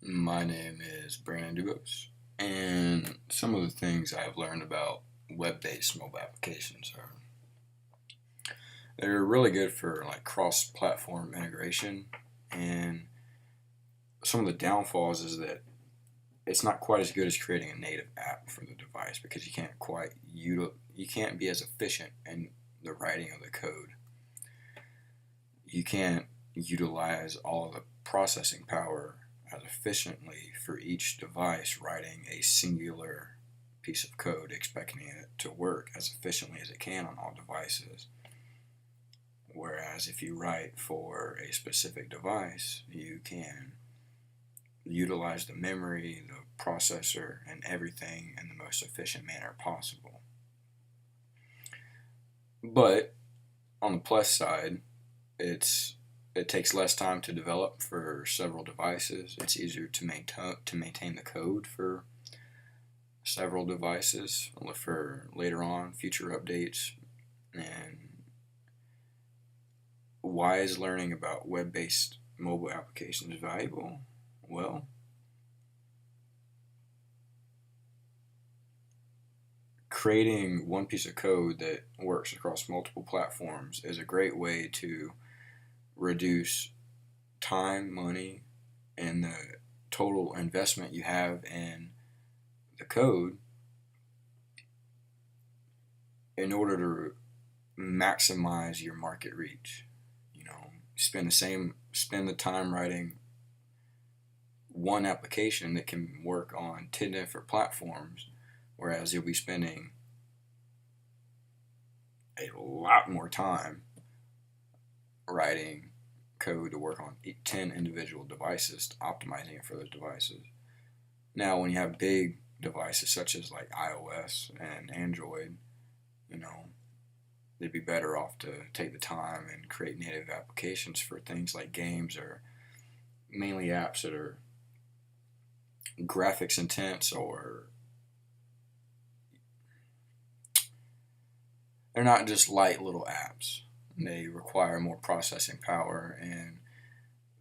My name is Brannon DuBose, and some of the things I've learned about web-based mobile applications are they're really good for like cross-platform integration, and some of the downfalls is that it's not quite as good as creating a native app for the device because you can't be as efficient in the writing of the code. You can't utilize all of the processing power as efficiently for each device writing a singular piece of code, expecting it to work as efficiently as it can on all devices. Whereas if you write for a specific device, you can utilize the memory, the processor, and everything in the most efficient manner possible. But on the plus side, it takes less time to develop for several devices. It's easier to maintain the code for several devices for later on future updates. And why is learning about web-based mobile applications valuable? Well, creating one piece of code that works across multiple platforms is a great way to reduce time, money, and the total investment you have in the code in order to maximize your market reach. Spend the time writing one application that can work on 10 different platforms, whereas you'll be spending a lot more time writing code to work on 10 individual devices, optimizing it for those devices. Now, when you have big devices such as like iOS and Android, they'd be better off to take the time and create native applications for things like games or mainly apps that are graphics intense, or they're not just light little apps. They require more processing power, and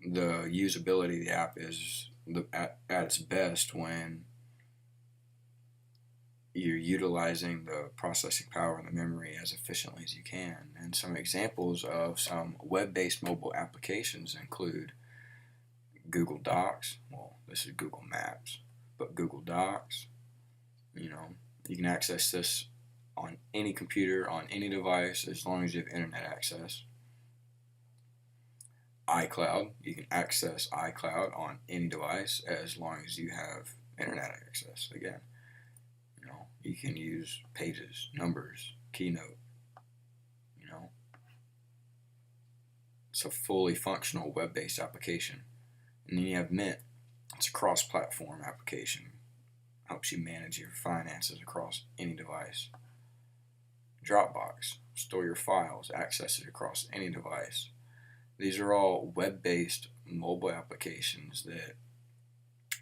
the usability of the app is at its best when you're utilizing the processing power and the memory as efficiently as you can. And some examples of some web-based mobile applications include Google Docs. Well, this is Google Maps, but Google Docs, you can access this on any computer, on any device, as long as you have internet access. iCloud, you can access iCloud on any device as long as you have internet access. Again, you can use Pages, Numbers, Keynote. It's a fully functional web-based application. And then you have Mint. It's a cross-platform application. Helps you manage your finances across any device. Dropbox, store your files, access it across any device. These are all web-based mobile applications that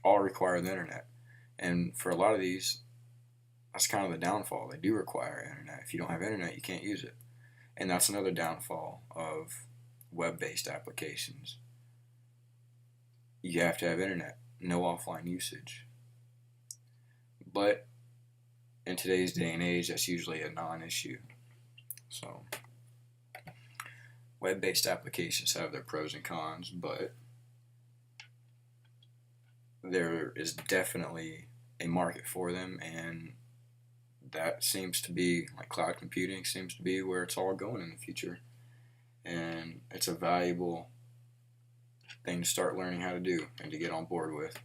all require the internet. And for a lot of these, that's kind of the downfall. They do require internet. If you don't have internet, you can't use it. And that's another downfall of web-based applications. You have to have internet, no offline usage. But in today's day and age, that's usually a non-issue. So, web-based applications have their pros and cons, but there is definitely a market for them, and that seems to be, like cloud computing seems to be where it's all going in the future. And it's a valuable thing to start learning how to do and to get on board with.